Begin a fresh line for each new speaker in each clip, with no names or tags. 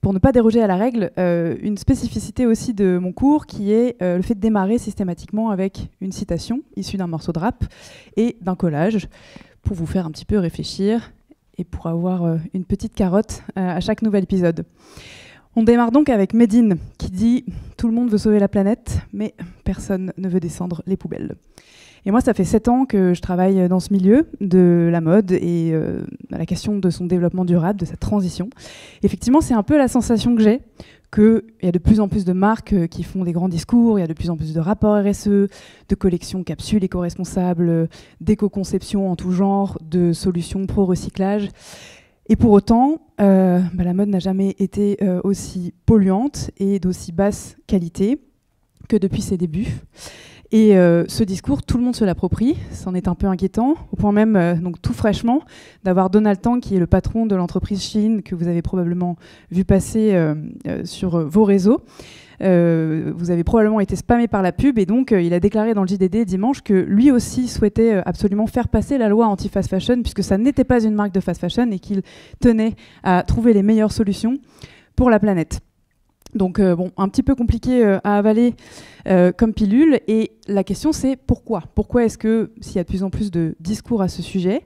pour ne pas déroger à la règle, une spécificité aussi de mon cours qui est le fait de démarrer systématiquement avec une citation issue d'un morceau de rap et d'un collage pour vous faire un petit peu réfléchir et pour avoir une petite carotte à chaque nouvel épisode. On démarre donc avec Medine qui dit « Tout le monde veut sauver la planète, mais personne ne veut descendre les poubelles ». Et moi, ça fait 7 ans que je travaille dans ce milieu de la mode et à la question de son développement durable, de sa transition. Effectivement, c'est un peu la sensation que j'ai, qu'il y a de plus en plus de marques qui font des grands discours, il y a de plus en plus de rapports RSE, de collections capsules éco-responsables, d'éco-conception en tout genre, de solutions pro-recyclage. Et pour autant, la mode n'a jamais été aussi polluante et d'aussi basse qualité que depuis ses débuts. Et ce discours, tout le monde se l'approprie, c'en est un peu inquiétant, au point même, donc tout fraîchement, d'avoir Donald Tang, qui est le patron de l'entreprise Shein, que vous avez probablement vu passer sur vos réseaux. Vous avez probablement été spammé par la pub, et donc il a déclaré dans le JDD dimanche que lui aussi souhaitait absolument faire passer la loi anti-fast fashion, puisque ça n'était pas une marque de fast fashion, et qu'il tenait à trouver les meilleures solutions pour la planète. Donc un petit peu compliqué à avaler comme pilule. Et la question, c'est pourquoi ? Pourquoi est-ce que, s'il y a de plus en plus de discours à ce sujet,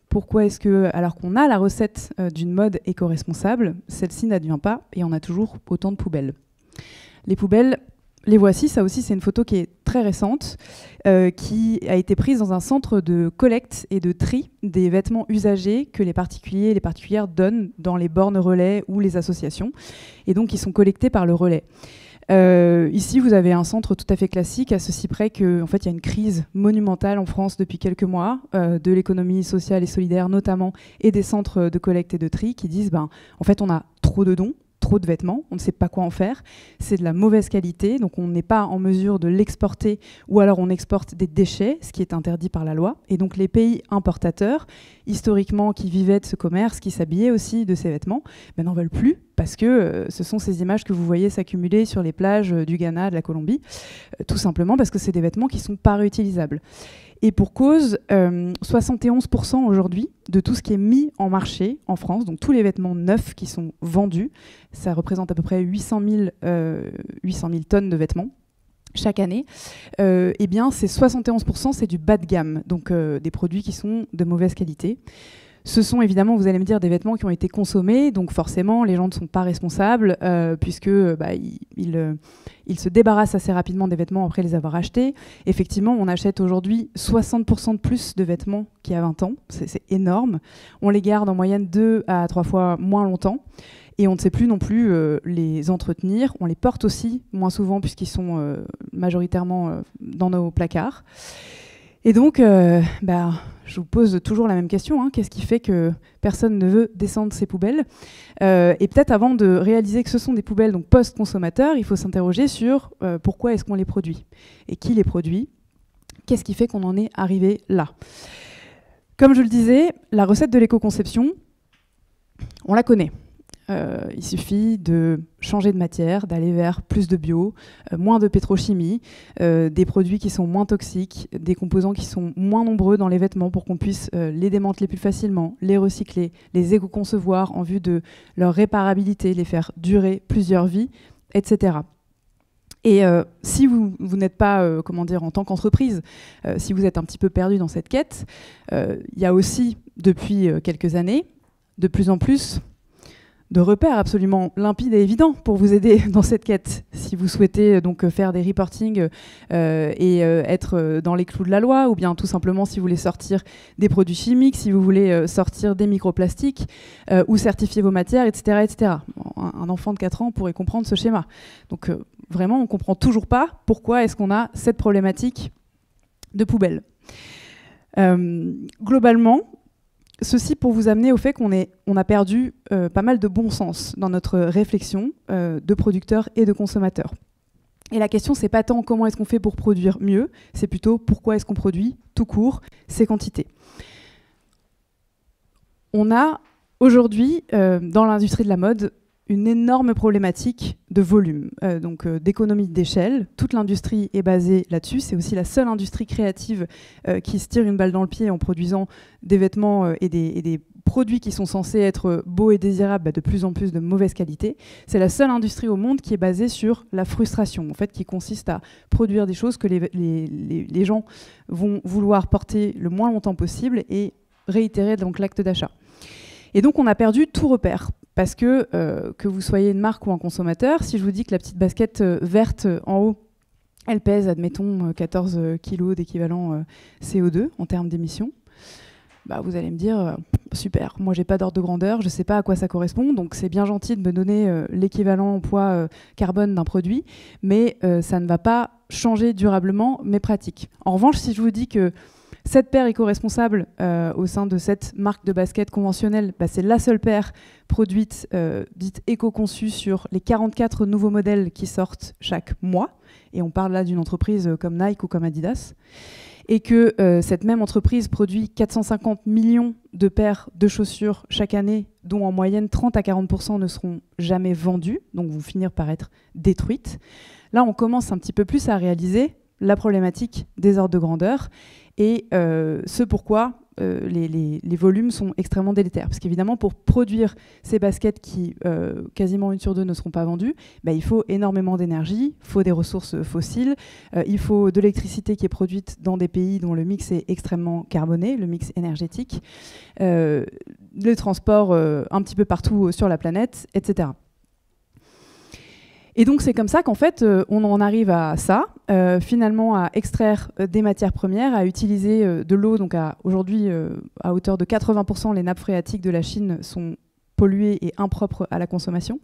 pourquoi est-ce que, alors qu'on a la recette d'une mode éco-responsable, celle-ci n'advient pas et on a toujours autant de poubelles ? Les poubelles, les voici. Ça aussi, c'est une photo qui est très récente, qui a été prise dans un centre de collecte et de tri des vêtements usagés que les particuliers et les particulières donnent dans les bornes relais ou les associations, et donc qui sont collectés par le relais. Ici, vous avez un centre tout à fait classique, à ceci près qu'en fait, il y a une crise monumentale en France depuis quelques mois, de l'économie sociale et solidaire notamment, et des centres de collecte et de tri qui disent en fait, on a trop de dons, trop de vêtements, on ne sait pas quoi en faire, c'est de la mauvaise qualité, donc on n'est pas en mesure de l'exporter, ou alors on exporte des déchets, ce qui est interdit par la loi. Et donc les pays importateurs, historiquement qui vivaient de ce commerce, qui s'habillaient aussi de ces vêtements, n'en veulent plus, parce que ce sont ces images que vous voyez s'accumuler sur les plages du Ghana, de la Colombie, tout simplement parce que c'est des vêtements qui ne sont pas réutilisables. Et pour cause, 71% aujourd'hui de tout ce qui est mis en marché en France, donc tous les vêtements neufs qui sont vendus, ça représente à peu près 800 000 tonnes de vêtements chaque année, eh bien ces 71%, c'est du bas de gamme, donc des produits qui sont de mauvaise qualité. Ce sont évidemment, vous allez me dire, des vêtements qui ont été consommés, donc forcément, les gens ne sont pas responsables, puisque ils se débarrassent assez rapidement des vêtements après les avoir achetés. Effectivement, on achète aujourd'hui 60% de plus de vêtements qu'il y a 20 ans, c'est énorme. On les garde en moyenne 2 à 3 fois moins longtemps, et on ne sait plus non plus les entretenir. On les porte aussi moins souvent, puisqu'ils sont majoritairement dans nos placards. Et donc, je vous pose toujours la même question, qu'est-ce qui fait que personne ne veut descendre ces poubelles ? Et peut-être avant de réaliser que ce sont des poubelles donc post-consommateurs, il faut s'interroger sur pourquoi est-ce qu'on les produit ? Et qui les produit ? Qu'est-ce qui fait qu'on en est arrivé là ? Comme je le disais, la recette de l'éco-conception, on la connaît. Il suffit de changer de matière, d'aller vers plus de bio, moins de pétrochimie, des produits qui sont moins toxiques, des composants qui sont moins nombreux dans les vêtements pour qu'on puisse les démanteler plus facilement, les recycler, les éco-concevoir en vue de leur réparabilité, les faire durer plusieurs vies, etc. Et si vous n'êtes pas, en tant qu'entreprise, si vous êtes un petit peu perdu dans cette quête, il y a aussi, depuis quelques années, de plus en plus de repères absolument limpides et évidents pour vous aider dans cette quête. Si vous souhaitez donc faire des reportings et être dans les clous de la loi, ou bien tout simplement si vous voulez sortir des produits chimiques, si vous voulez sortir des microplastiques ou certifier vos matières, etc. etc. Un enfant de 4 ans pourrait comprendre ce schéma. Donc vraiment, on ne comprend toujours pas pourquoi est-ce qu'on a cette problématique de poubelle. Globalement, ceci pour vous amener au fait qu'on a perdu pas mal de bon sens dans notre réflexion de producteurs et de consommateurs. Et la question, c'est pas tant comment est-ce qu'on fait pour produire mieux, c'est plutôt pourquoi est-ce qu'on produit tout court ces quantités. On a aujourd'hui, dans l'industrie de la mode, une énorme problématique de volume, donc d'économie d'échelle. Toute l'industrie est basée là-dessus. C'est aussi la seule industrie créative qui se tire une balle dans le pied en produisant des vêtements et des produits qui sont censés être beaux et désirables, de plus en plus de mauvaise qualité. C'est la seule industrie au monde qui est basée sur la frustration, en fait, qui consiste à produire des choses que les gens vont vouloir porter le moins longtemps possible et réitérer donc l'acte d'achat. Et donc on a perdu tout repère, parce que vous soyez une marque ou un consommateur, si je vous dis que la petite basket verte en haut, elle pèse, admettons, 14 kg d'équivalent CO2 en termes d'émissions, bah, vous allez me dire, super, moi j'ai pas d'ordre de grandeur, je sais pas à quoi ça correspond, donc c'est bien gentil de me donner l'équivalent en poids carbone d'un produit, mais ça ne va pas changer durablement mes pratiques. En revanche, si je vous dis que cette paire éco-responsable au sein de cette marque de basket conventionnelle, bah, c'est la seule paire produite, dite éco-conçue sur les 44 nouveaux modèles qui sortent chaque mois, et on parle là d'une entreprise comme Nike ou comme Adidas, et que cette même entreprise produit 450 millions de paires de chaussures chaque année, dont en moyenne 30 à 40% ne seront jamais vendues, donc vont finir par être détruites. Là, on commence un petit peu plus à réaliser la problématique des ordres de grandeur et ce pourquoi les volumes sont extrêmement délétères. Parce qu'évidemment, pour produire ces baskets qui, quasiment 1 sur 2, ne seront pas vendues, bah, il faut énormément d'énergie, il faut des ressources fossiles, il faut de l'électricité qui est produite dans des pays dont le mix est extrêmement carboné, le mix énergétique, le transport un petit peu partout sur la planète, etc. Et donc c'est comme ça qu'en fait on en arrive à ça, finalement à extraire des matières premières, à utiliser de l'eau. Donc aujourd'hui à hauteur de 80%, les nappes phréatiques de la Chine sont polluées et impropres à la consommation,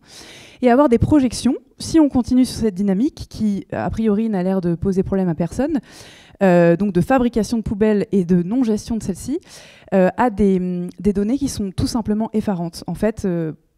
et avoir des projections, si on continue sur cette dynamique qui a priori n'a l'air de poser problème à personne, donc de fabrication de poubelles et de non-gestion de celles-ci, à des données qui sont tout simplement effarantes. En fait,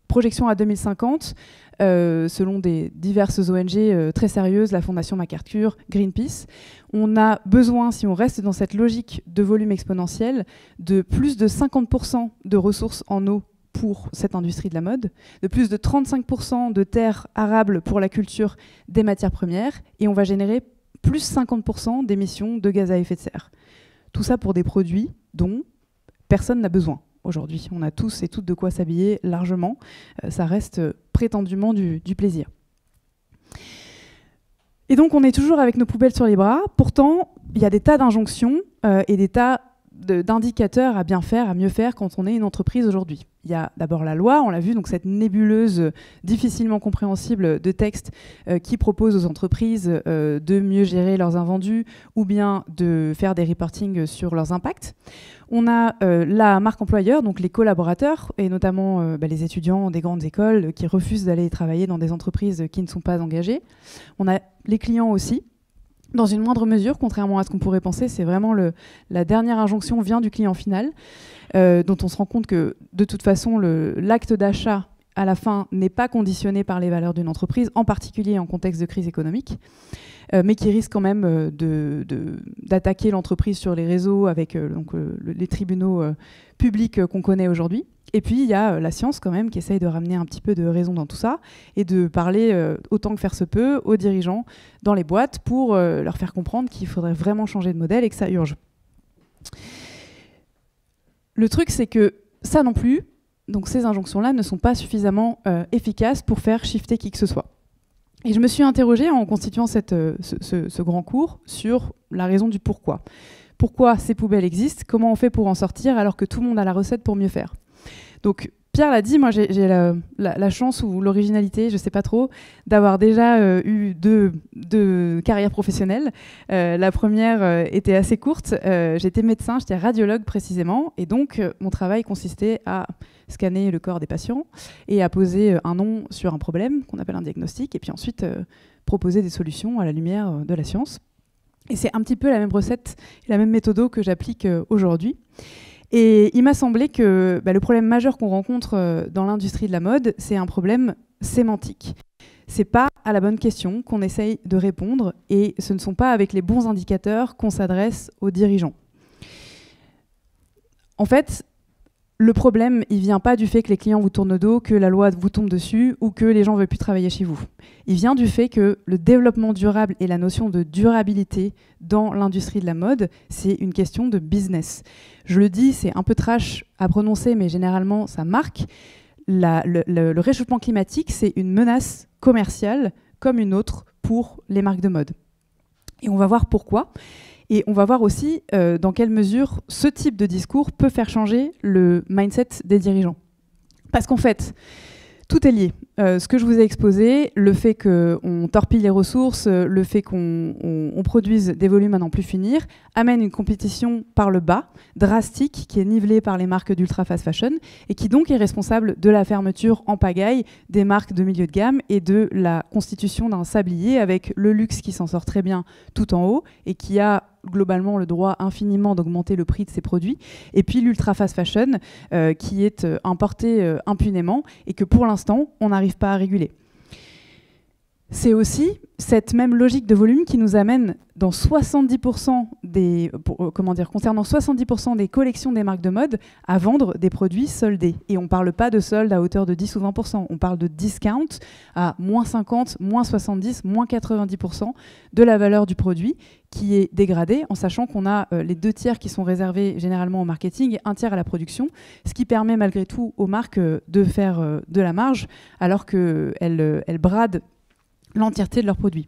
projection à 2050, selon des diverses ONG très sérieuses, la Fondation MacArthur, Greenpeace, on a besoin, si on reste dans cette logique de volume exponentiel, de plus de 50% de ressources en eau pour cette industrie de la mode, de plus de 35% de terres arables pour la culture des matières premières, et on va générer plus 50% d'émissions de gaz à effet de serre. Tout ça pour des produits dont personne n'a besoin. Aujourd'hui, on a tous et toutes de quoi s'habiller largement. Ça reste prétendument du plaisir. Et donc, on est toujours avec nos poubelles sur les bras. Pourtant, il y a des tas d'injonctions et des tas d'indicateurs à bien faire, à mieux faire quand on est une entreprise aujourd'hui. Il y a d'abord la loi, on l'a vu, donc cette nébuleuse difficilement compréhensible de textes qui propose aux entreprises de mieux gérer leurs invendus ou bien de faire des reportings sur leurs impacts. On a la marque employeur, donc les collaborateurs, et notamment les étudiants des grandes écoles qui refusent d'aller travailler dans des entreprises qui ne sont pas engagées. On a les clients aussi. Dans une moindre mesure, contrairement à ce qu'on pourrait penser, c'est vraiment la dernière injonction vient du client final, dont on se rend compte que de toute façon, l'acte d'achat à la fin n'est pas conditionné par les valeurs d'une entreprise, en particulier en contexte de crise économique, mais qui risque quand même d'attaquer l'entreprise sur les réseaux avec les tribunaux publics qu'on connaît aujourd'hui. Et puis, il y a la science quand même qui essaye de ramener un petit peu de raison dans tout ça et de parler autant que faire se peut aux dirigeants dans les boîtes pour leur faire comprendre qu'il faudrait vraiment changer de modèle et que ça urge. Le truc, c'est que ça non plus, donc ces injonctions-là ne sont pas suffisamment efficaces pour faire shifter qui que ce soit. Et je me suis interrogée en constituant ce grand cours sur la raison du pourquoi. Pourquoi ces poubelles existent? Comment on fait pour en sortir alors que tout le monde a la recette pour mieux faire? Donc Pierre l'a dit, moi j'ai la chance ou l'originalité, je ne sais pas trop, d'avoir déjà eu deux carrières professionnelles. La première était assez courte, j'étais médecin, j'étais radiologue précisément, et donc mon travail consistait à scanner le corps des patients et à poser un nom sur un problème qu'on appelle un diagnostic, et puis ensuite proposer des solutions à la lumière de la science. Et c'est un petit peu la même recette, la même méthode que j'applique aujourd'hui. Et il m'a semblé que le problème majeur qu'on rencontre dans l'industrie de la mode, c'est un problème sémantique. C'est pas à la bonne question qu'on essaye de répondre et ce ne sont pas avec les bons indicateurs qu'on s'adresse aux dirigeants. En fait, le problème, il vient pas du fait que les clients vous tournent le dos, que la loi vous tombe dessus ou que les gens ne veulent plus travailler chez vous. Il vient du fait que le développement durable et la notion de durabilité dans l'industrie de la mode, c'est une question de business. Je le dis, c'est un peu trash à prononcer, mais généralement, ça marque. Le réchauffement climatique, c'est une menace commerciale comme une autre pour les marques de mode. Et on va voir pourquoi. Et on va voir aussi dans quelle mesure ce type de discours peut faire changer le mindset des dirigeants. Parce qu'en fait, tout est lié. Ce que je vous ai exposé, le fait qu'on torpille les ressources, le fait qu'on produise des volumes à n'en plus finir, amène une compétition par le bas, drastique, qui est nivelée par les marques d'ultra fast fashion, et qui donc est responsable de la fermeture en pagaille des marques de milieu de gamme et de la constitution d'un sablier avec le luxe qui s'en sort très bien tout en haut et qui a globalement le droit infiniment d'augmenter le prix de ses produits, et puis l'ultra fast fashion qui est importé impunément et que pour l'instant on n'arrive pas à réguler. C'est aussi cette même logique de volume qui nous amène dans 70% concernant 70% des collections des marques de mode à vendre des produits soldés. Et on ne parle pas de soldes à hauteur de 10 ou 20%, on parle de discount à moins 50, moins 70, moins 90% de la valeur du produit qui est dégradée, en sachant qu'on a les 2 tiers qui sont réservés généralement au marketing et 1 tiers à la production, ce qui permet malgré tout aux marques de faire de la marge alors qu'elles bradent l'entièreté de leurs produits.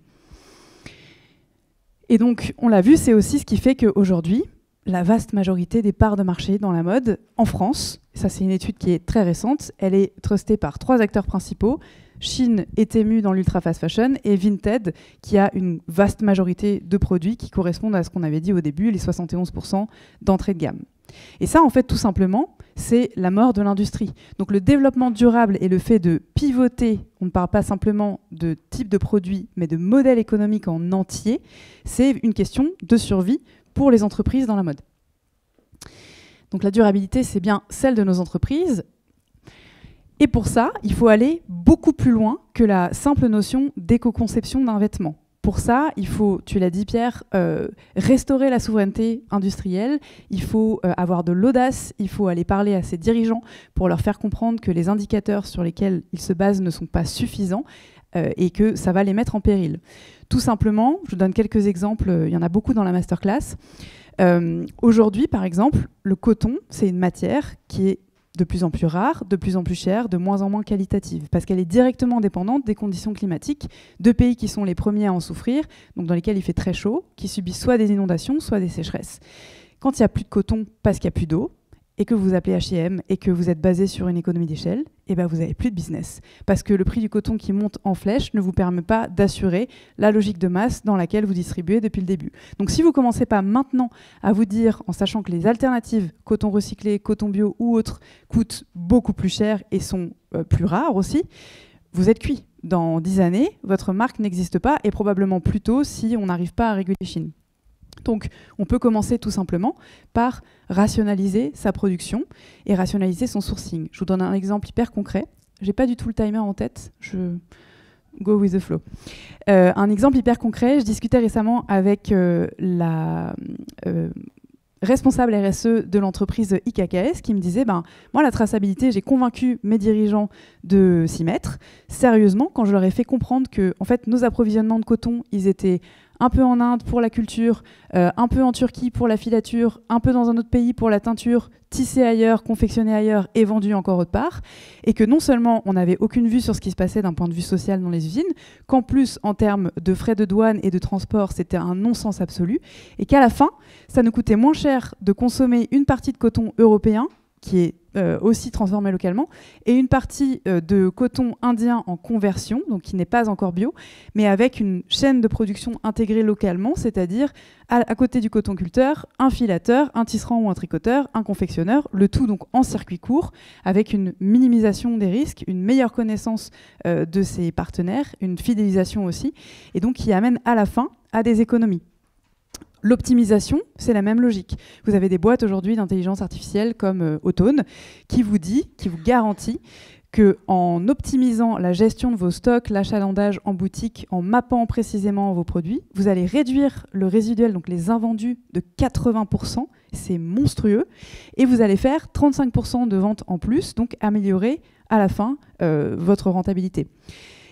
Et donc, on l'a vu, c'est aussi ce qui fait qu'aujourd'hui, la vaste majorité des parts de marché dans la mode en France, ça c'est une étude qui est très récente, elle est trustée par 3 acteurs principaux, Shein et Temu dans l'ultra fast fashion et Vinted qui a une vaste majorité de produits qui correspondent à ce qu'on avait dit au début, les 71% d'entrée de gamme. Et ça, en fait, tout simplement, c'est la mort de l'industrie. Donc le développement durable et le fait de pivoter, on ne parle pas simplement de type de produit, mais de modèle économique en entier, c'est une question de survie pour les entreprises dans la mode. Donc la durabilité, c'est bien celle de nos entreprises. Et pour ça, il faut aller beaucoup plus loin que la simple notion d'éco-conception d'un vêtement. Pour ça, il faut, tu l'as dit Pierre, restaurer la souveraineté industrielle, il faut avoir de l'audace, il faut aller parler à ses dirigeants pour leur faire comprendre que les indicateurs sur lesquels ils se basent ne sont pas suffisants et que ça va les mettre en péril. Tout simplement, je vous donne quelques exemples, il y en a beaucoup dans la masterclass. Aujourd'hui, par exemple, le coton, c'est une matière qui est de plus en plus rare, de plus en plus chère, de moins en moins qualitative, parce qu'elle est directement dépendante des conditions climatiques de pays qui sont les premiers à en souffrir, donc dans lesquels il fait très chaud, qui subissent soit des inondations, soit des sécheresses. Quand il n'y a plus de coton parce qu'il n'y a plus d'eau, et que vous appelez H&M et que vous êtes basé sur une économie d'échelle, eh ben vous n'avez plus de business. Parce que le prix du coton qui monte en flèche ne vous permet pas d'assurer la logique de masse dans laquelle vous distribuez depuis le début. Donc si vous ne commencez pas maintenant à vous dire, en sachant que les alternatives, coton recyclé, coton bio ou autres, coûtent beaucoup plus cher et sont plus rares aussi, vous êtes cuit. Dans 10 années, votre marque n'existe pas et probablement plus tôt si on n'arrive pas à réguler Chine. Donc, on peut commencer tout simplement par rationaliser sa production et rationaliser son sourcing. Je vous donne un exemple hyper concret. Je n'ai pas du tout le timer en tête. Je go with the flow. Un exemple hyper concret. Je discutais récemment avec la responsable RSE de l'entreprise IKKS qui me disait moi, la traçabilité, j'ai convaincu mes dirigeants de s'y mettre. Sérieusement, quand je leur ai fait comprendre que en fait, nos approvisionnements de coton, ils étaient un peu en Inde pour la culture, un peu en Turquie pour la filature, un peu dans un autre pays pour la teinture, tissée ailleurs, confectionnée ailleurs et vendue encore autre part, et que non seulement on n'avait aucune vue sur ce qui se passait d'un point de vue social dans les usines, qu'en plus, en termes de frais de douane et de transport, c'était un non-sens absolu, et qu'à la fin, ça nous coûtait moins cher de consommer une partie de coton européen, qui est aussi transformé localement, et une partie de coton indien en conversion, donc qui n'est pas encore bio, mais avec une chaîne de production intégrée localement, c'est-à-dire à côté du coton culteur, un filateur, un tisserand ou un tricoteur, un confectionneur, le tout donc en circuit court, avec une minimisation des risques, une meilleure connaissance de ses partenaires, une fidélisation aussi, et donc qui amène à la fin à des économies. L'optimisation, c'est la même logique. Vous avez des boîtes aujourd'hui d'intelligence artificielle comme Autone qui vous garantit qu'en optimisant la gestion de vos stocks, l'achalandage en boutique, en mappant précisément vos produits, vous allez réduire le résiduel, donc les invendus, de 80%. C'est monstrueux. Et vous allez faire 35% de ventes en plus, donc améliorer à la fin votre rentabilité.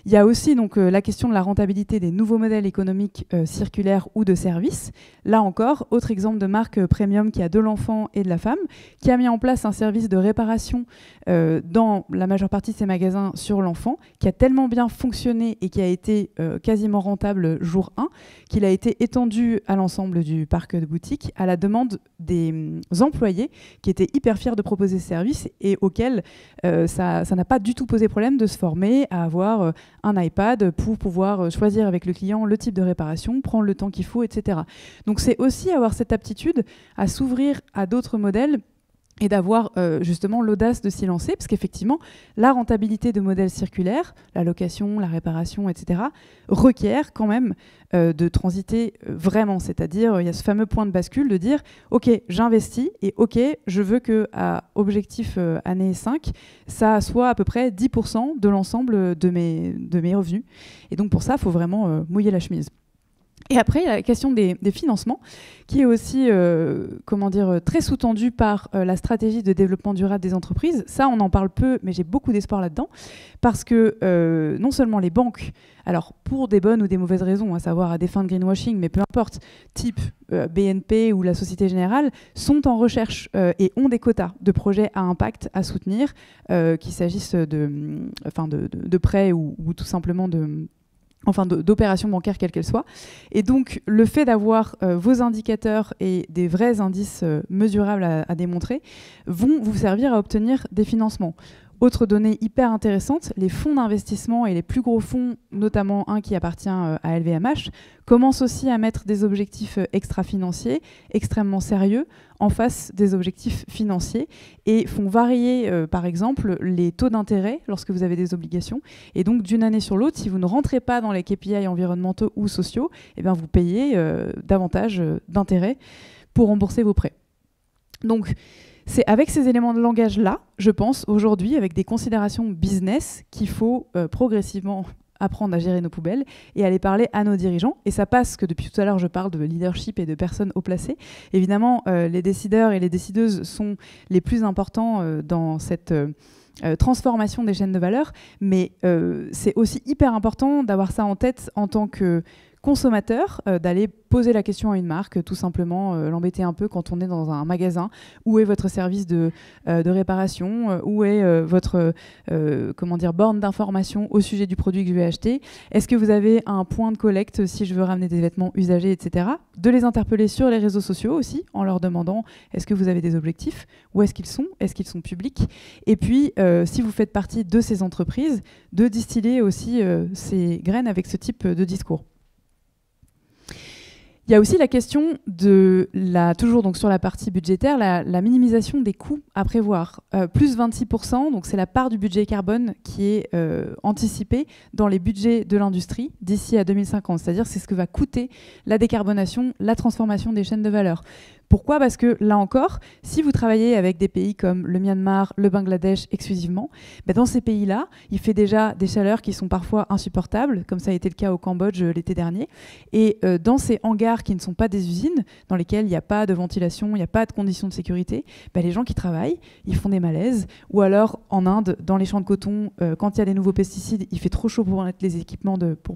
Il y a aussi donc, la question de la rentabilité des nouveaux modèles économiques circulaires ou de services. Là encore, autre exemple de marque premium qui a de l'enfant et de la femme, qui a mis en place un service de réparation dans la majeure partie de ses magasins sur l'enfant, qui a tellement bien fonctionné et qui a été quasiment rentable jour 1, qu'il a été étendu à l'ensemble du parc de boutiques à la demande des employés qui étaient hyper fiers de proposer ce service et auxquels ça n'a pas du tout posé problème de se former à avoir un iPad pour pouvoir choisir avec le client le type de réparation, prendre le temps qu'il faut, etc. Donc c'est aussi avoir cette aptitude à s'ouvrir à d'autres modèles et d'avoir justement l'audace de s'y lancer, parce qu'effectivement, la rentabilité de modèles circulaires, la location, la réparation, etc., requiert quand même de transiter vraiment. C'est-à-dire, il y a ce fameux point de bascule de dire « Ok, j'investis et ok, je veux qu'à objectif année 5, ça soit à peu près 10% de l'ensemble de mes revenus. » Et donc pour ça, il faut vraiment mouiller la chemise. Et après, il y a la question des financements, qui est aussi très sous-tendue par la stratégie de développement durable des entreprises. Ça, on en parle peu, mais j'ai beaucoup d'espoir là-dedans, parce que non seulement les banques, alors pour des bonnes ou des mauvaises raisons, à savoir à des fins de greenwashing, mais peu importe, type BNP ou la Société Générale, sont en recherche et ont des quotas de projets à impact à soutenir, qu'il s'agisse de prêts ou tout simplement d'opérations bancaires quelles qu'elles soient. Et donc, le fait d'avoir vos indicateurs et des vrais indices mesurables à démontrer vont vous servir à obtenir des financements. Autre donnée hyper intéressante, les fonds d'investissement et les plus gros fonds, notamment un qui appartient à LVMH, commencent aussi à mettre des objectifs extra-financiers extrêmement sérieux en face des objectifs financiers et font varier, par exemple, les taux d'intérêt lorsque vous avez des obligations. Et donc, d'une année sur l'autre, si vous ne rentrez pas dans les KPI environnementaux ou sociaux, eh bien, vous payez davantage d'intérêts pour rembourser vos prêts. Donc, c'est avec ces éléments de langage-là, je pense, aujourd'hui, avec des considérations business, qu'il faut progressivement apprendre à gérer nos poubelles et aller parler à nos dirigeants. Et ça passe que depuis tout à l'heure, je parle de leadership et de personnes haut placées. Évidemment, les décideurs et les décideuses sont les plus importants dans cette transformation des chaînes de valeur, mais c'est aussi hyper important d'avoir ça en tête en tant que consommateur, d'aller poser la question à une marque, tout simplement l'embêter un peu quand on est dans un magasin. Où est votre service de réparation? Où est votre borne d'information au sujet du produit que je vais acheter? Est-ce que vous avez un point de collecte si je veux ramener des vêtements usagés, etc. De les interpeller sur les réseaux sociaux aussi, en leur demandant est-ce que vous avez des objectifs? Où est-ce qu'ils sont? Est-ce qu'ils sont publics? Et puis, si vous faites partie de ces entreprises, de distiller aussi ces graines avec ce type de discours. Il y a aussi la question de toujours donc sur la partie budgétaire, la minimisation des coûts à prévoir. Plus 26%, donc c'est la part du budget carbone qui est anticipée dans les budgets de l'industrie d'ici à 2050. C'est-à-dire c'est ce que va coûter la décarbonation, la transformation des chaînes de valeur. Pourquoi? Parce que là encore, si vous travaillez avec des pays comme le Myanmar, le Bangladesh exclusivement, dans ces pays-là, il fait déjà des chaleurs qui sont parfois insupportables, comme ça a été le cas au Cambodge l'été dernier. Et dans ces hangars qui ne sont pas des usines, dans lesquels il n'y a pas de ventilation, il n'y a pas de conditions de sécurité, les gens qui travaillent, ils font des malaises. Ou alors en Inde, dans les champs de coton, quand il y a des nouveaux pesticides, il fait trop chaud pour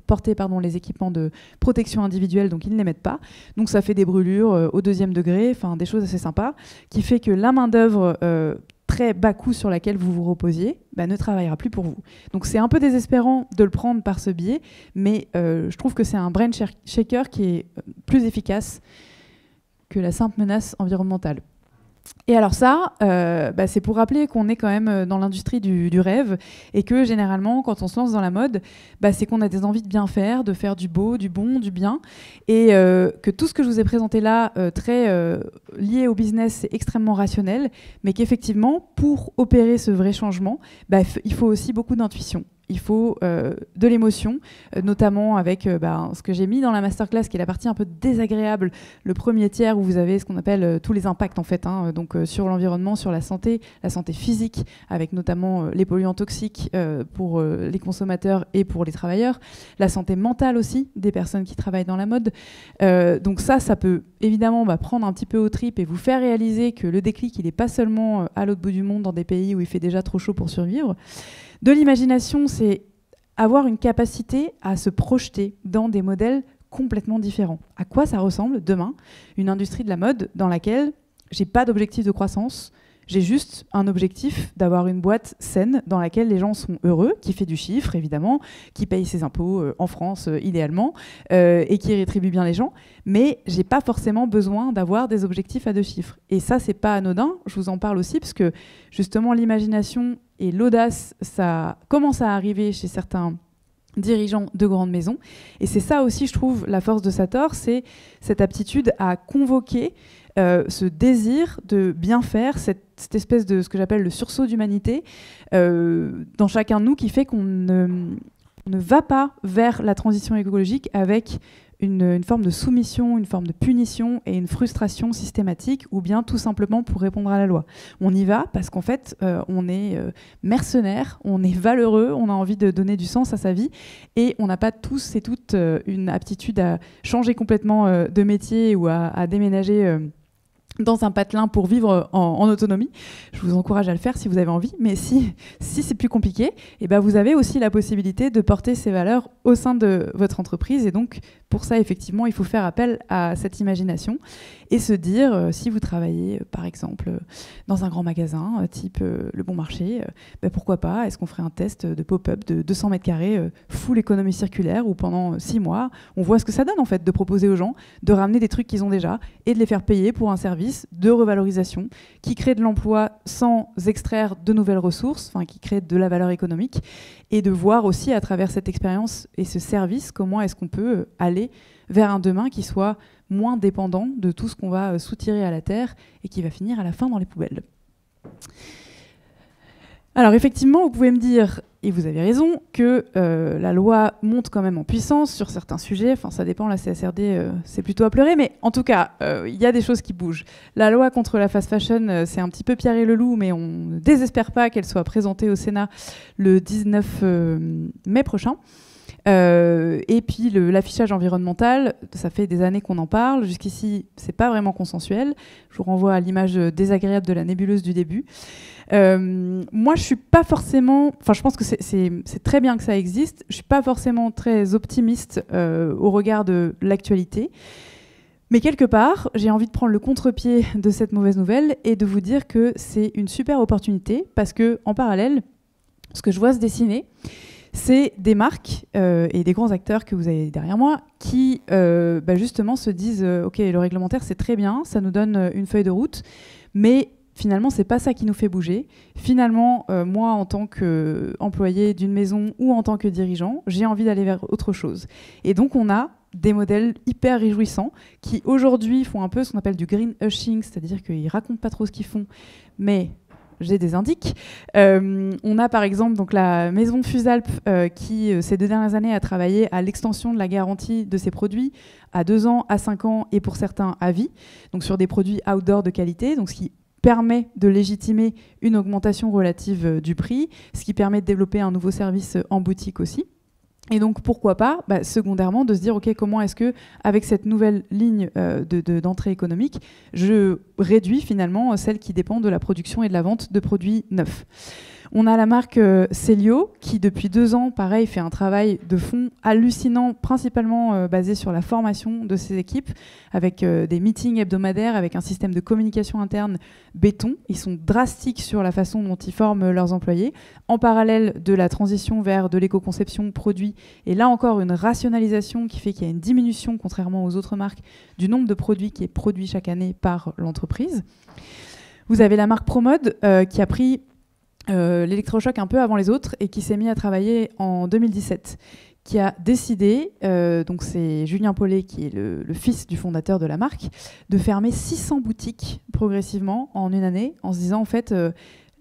porter les équipements de protection individuelle, donc ils ne les mettent pas. Donc ça fait des brûlures au 2e degré, enfin des choses assez sympas, qui fait que la main-d'œuvre très bas coût sur laquelle vous vous reposiez ne travaillera plus pour vous. Donc c'est un peu désespérant de le prendre par ce biais, mais je trouve que c'est un brain shaker qui est plus efficace que la simple menace environnementale. Et alors ça, c'est pour rappeler qu'on est quand même dans l'industrie du rêve et que généralement, quand on se lance dans la mode, c'est qu'on a des envies de bien faire, de faire du beau, du bon, du bien, et que tout ce que je vous ai présenté là, très lié au business, c'est extrêmement rationnel, mais qu'effectivement, pour opérer ce vrai changement, il faut aussi beaucoup d'intuition. Il faut de l'émotion, notamment avec ce que j'ai mis dans la masterclass, qui est la partie un peu désagréable, le premier tiers où vous avez ce qu'on appelle tous les impacts en fait, donc sur l'environnement, sur la santé physique, avec notamment les polluants toxiques pour les consommateurs et pour les travailleurs, la santé mentale aussi des personnes qui travaillent dans la mode. Donc ça peut évidemment prendre un petit peu aux tripes et vous faire réaliser que le déclic, il n'est pas seulement à l'autre bout du monde, dans des pays où il fait déjà trop chaud pour survivre. De l'imagination, c'est avoir une capacité à se projeter dans des modèles complètement différents. À quoi ça ressemble demain une industrie de la mode dans laquelle j'ai pas d'objectif de croissance, j'ai juste un objectif d'avoir une boîte saine dans laquelle les gens sont heureux, qui fait du chiffre évidemment, qui paye ses impôts en France idéalement et qui rétribue bien les gens, mais j'ai pas forcément besoin d'avoir des objectifs à 2 chiffres. Et ça, c'est pas anodin, je vous en parle aussi parce que justement l'imagination et l'audace, ça commence à arriver chez certains dirigeants de grandes maisons. Et c'est ça aussi, je trouve, la force de Sator, c'est cette aptitude à convoquer ce désir de bien faire, cette espèce de ce que j'appelle le sursaut d'humanité dans chacun de nous qui fait qu'on ne va pas vers la transition écologique avec une forme de soumission, une forme de punition et une frustration systématique, ou bien tout simplement pour répondre à la loi. On y va parce qu'en fait, on est mercenaire, on est valeureux, on a envie de donner du sens à sa vie, et on n'a pas tous et toutes une aptitude à changer complètement de métier ou à déménager dans un patelin pour vivre en autonomie. Je vous encourage à le faire si vous avez envie, mais si c'est plus compliqué, vous avez aussi la possibilité de porter ces valeurs au sein de votre entreprise. Et donc, pour ça, effectivement, il faut faire appel à cette imagination et se dire, si vous travaillez, par exemple, dans un grand magasin, type Le Bon Marché, pourquoi pas, est-ce qu'on ferait un test de pop-up de 200 mètres carrés, full économie circulaire, où pendant 6 mois, on voit ce que ça donne, en fait, de proposer aux gens de ramener des trucs qu'ils ont déjà et de les faire payer pour un service de revalorisation qui crée de l'emploi sans extraire de nouvelles ressources, qui crée de la valeur économique, et de voir aussi à travers cette expérience et ce service comment est-ce qu'on peut aller vers un demain qui soit moins dépendant de tout ce qu'on va soutirer à la terre et qui va finir à la fin dans les poubelles. Alors effectivement, vous pouvez me dire, et vous avez raison, que la loi monte quand même en puissance sur certains sujets. Enfin, ça dépend, la CSRD, c'est plutôt à pleurer, mais en tout cas, il y a des choses qui bougent. La loi contre la fast fashion, c'est un petit peu Pierre et le loup, mais on ne désespère pas qu'elle soit présentée au Sénat le 19 mai prochain. Et puis l'affichage environnemental, ça fait des années qu'on en parle. Jusqu'ici, c'est pas vraiment consensuel. Je vous renvoie à l'image désagréable de la nébuleuse du début. Moi, je suis pas forcément. Enfin, je pense que c'est très bien que ça existe. Je suis pas forcément très optimiste au regard de l'actualité. Mais quelque part, j'ai envie de prendre le contre-pied de cette mauvaise nouvelle et de vous dire que c'est une super opportunité parce que, en parallèle, ce que je vois se dessiner, c'est des marques et des grands acteurs que vous avez derrière moi qui justement se disent ok, le réglementaire c'est très bien, ça nous donne une feuille de route, mais finalement c'est pas ça qui nous fait bouger. Finalement, moi en tant qu'employé d'une maison ou en tant que dirigeant, j'ai envie d'aller vers autre chose. Et donc on a des modèles hyper réjouissants qui aujourd'hui font un peu ce qu'on appelle du green hushing, c'est-à-dire qu'ils racontent pas trop ce qu'ils font, mais j'ai des indices. On a par exemple donc, la maison Fusalp qui, ces 2 dernières années, a travaillé à l'extension de la garantie de ses produits à 2 ans, à 5 ans et pour certains à vie, donc sur des produits outdoor de qualité, donc ce qui permet de légitimer une augmentation relative du prix, ce qui permet de développer un nouveau service en boutique aussi. Et donc, pourquoi pas, secondairement, de se dire, OK, comment est-ce que, avec cette nouvelle ligne d'entrée économique, je réduis finalement celle qui dépend de la production et de la vente de produits neufs. On a la marque Celio, qui depuis 2 ans, pareil, fait un travail de fond hallucinant, principalement basé sur la formation de ses équipes, avec des meetings hebdomadaires, avec un système de communication interne béton. Ils sont drastiques sur la façon dont ils forment leurs employés, en parallèle de la transition vers de l'éco-conception produit. Et là encore, une rationalisation qui fait qu'il y a une diminution, contrairement aux autres marques, du nombre de produits qui est produit chaque année par l'entreprise. Vous avez la marque Promode, qui a pris l'électrochoc un peu avant les autres et qui s'est mis à travailler en 2017, qui a décidé, donc c'est Julien Paulet qui est le fils du fondateur de la marque, de fermer 600 boutiques progressivement en une année, en se disant en fait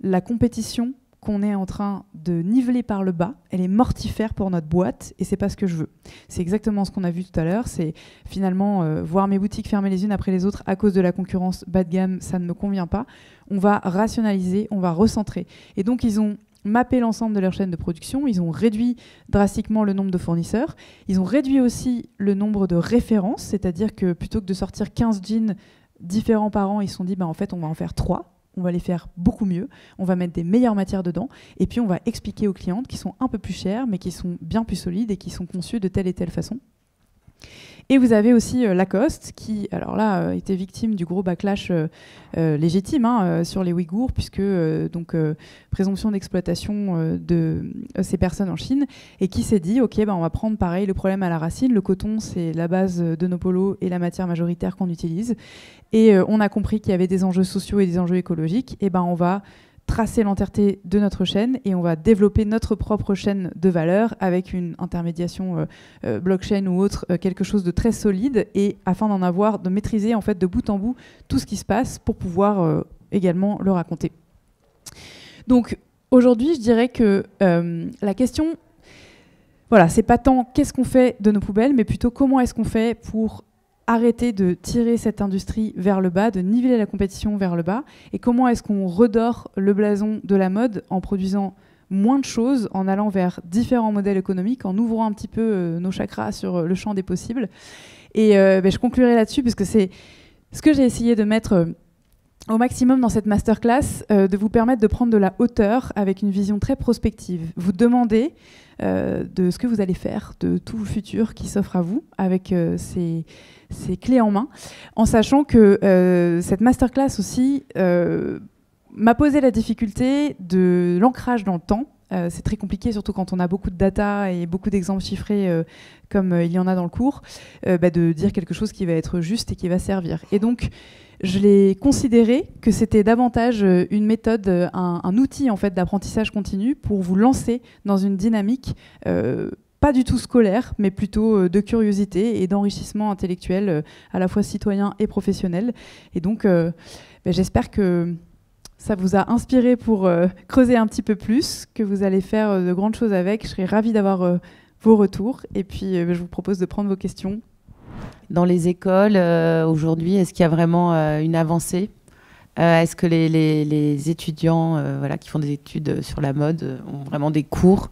la compétition qu'on est en train de niveler par le bas, elle est mortifère pour notre boîte et c'est pas ce que je veux. C'est exactement ce qu'on a vu tout à l'heure, c'est finalement voir mes boutiques fermer les unes après les autres à cause de la concurrence bas de gamme, ça ne me convient pas. On va rationaliser, on va recentrer. Et donc ils ont mappé l'ensemble de leur chaîne de production, ils ont réduit drastiquement le nombre de fournisseurs, ils ont réduit aussi le nombre de références, c'est-à-dire que plutôt que de sortir 15 jeans différents par an, ils se sont dit en fait on va en faire 3. On va les faire beaucoup mieux, on va mettre des meilleures matières dedans, et puis on va expliquer aux clientes qui sont un peu plus chères, mais qui sont bien plus solides et qui sont conçues de telle et telle façon. Et vous avez aussi Lacoste, qui, alors là, était victime du gros backlash légitime sur les Ouïghours, puisque présomption d'exploitation de ces personnes en Chine, et qui s'est dit, OK, on va prendre pareil le problème à la racine. Le coton, c'est la base de nos polos et la matière majoritaire qu'on utilise. Et on a compris qu'il y avait des enjeux sociaux et des enjeux écologiques. Et on va tracer l'entièreté de notre chaîne et on va développer notre propre chaîne de valeur avec une intermédiation blockchain ou autre, quelque chose de très solide, et afin de maîtriser en fait de bout en bout tout ce qui se passe pour pouvoir également le raconter. Donc aujourd'hui, je dirais que la question, voilà, c'est pas tant qu'est-ce qu'on fait de nos poubelles, mais plutôt comment est-ce qu'on fait pour arrêter de tirer cette industrie vers le bas, de niveler la compétition vers le bas, et comment est-ce qu'on redore le blason de la mode en produisant moins de choses, en allant vers différents modèles économiques, en ouvrant un petit peu nos chakras sur le champ des possibles. Et je conclurai là-dessus, parce que c'est ce que j'ai essayé de mettre au maximum dans cette masterclass, de vous permettre de prendre de la hauteur avec une vision très prospective. Vous demandez de ce que vous allez faire, de tout le futur qui s'offre à vous, avec ces clés en main, en sachant que cette masterclass aussi m'a posé la difficulté de l'ancrage dans le temps. C'est très compliqué, surtout quand on a beaucoup de data et beaucoup d'exemples chiffrés, comme il y en a dans le cours, de dire quelque chose qui va être juste et qui va servir. Et donc, je l'ai considéré que c'était davantage une méthode, un outil en fait d'apprentissage continu pour vous lancer dans une dynamique pas du tout scolaire, mais plutôt de curiosité et d'enrichissement intellectuel, à la fois citoyen et professionnel. Et donc, j'espère que ça vous a inspiré pour creuser un petit peu plus, que vous allez faire de grandes choses avec. Je serais ravie d'avoir vos retours. Et puis, je vous propose de prendre vos questions.
Dans les écoles, aujourd'hui, est-ce qu'il y a vraiment une avancée ? Est-ce que les étudiants qui font des études sur la mode ont vraiment des cours ?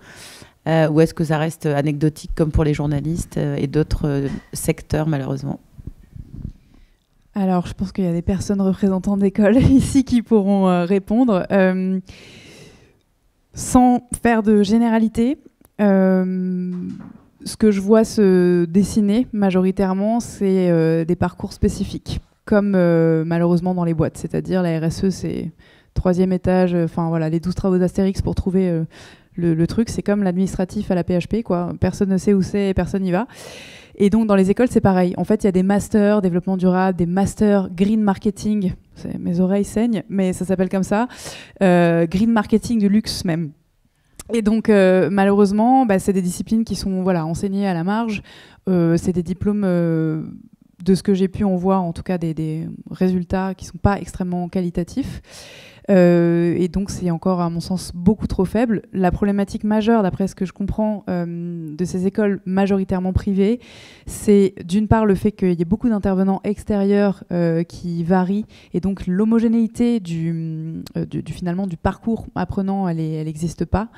Ou est-ce que ça reste anecdotique comme pour les journalistes et d'autres secteurs, malheureusement ?
Alors, je pense qu'il y a des personnes représentantes d'école ici qui pourront répondre. Sans faire de généralité, ce que je vois se dessiner majoritairement, c'est des parcours spécifiques, comme malheureusement dans les boîtes. C'est-à-dire la RSE, c'est 3e étage, les 12 travaux d'Astérix pour trouver le truc. C'est comme l'administratif à la PHP, quoi. Personne ne sait où c'est et personne n'y va. Et donc, dans les écoles, c'est pareil. En fait, il y a des masters développement durable, des masters green marketing. Mes oreilles saignent, mais ça s'appelle comme ça. Green marketing du luxe, même. Et donc, malheureusement, c'est des disciplines qui sont enseignées à la marge. C'est des diplômes, de ce que j'ai pu en voir, en tout cas des résultats qui ne sont pas extrêmement qualitatifs. Et donc, c'est encore, à mon sens, beaucoup trop faible. La problématique majeure, d'après ce que je comprends de ces écoles majoritairement privées, c'est d'une part le fait qu'il y ait beaucoup d'intervenants extérieurs qui varient, et donc l'homogénéité finalement du parcours apprenant, elle n'existe pas.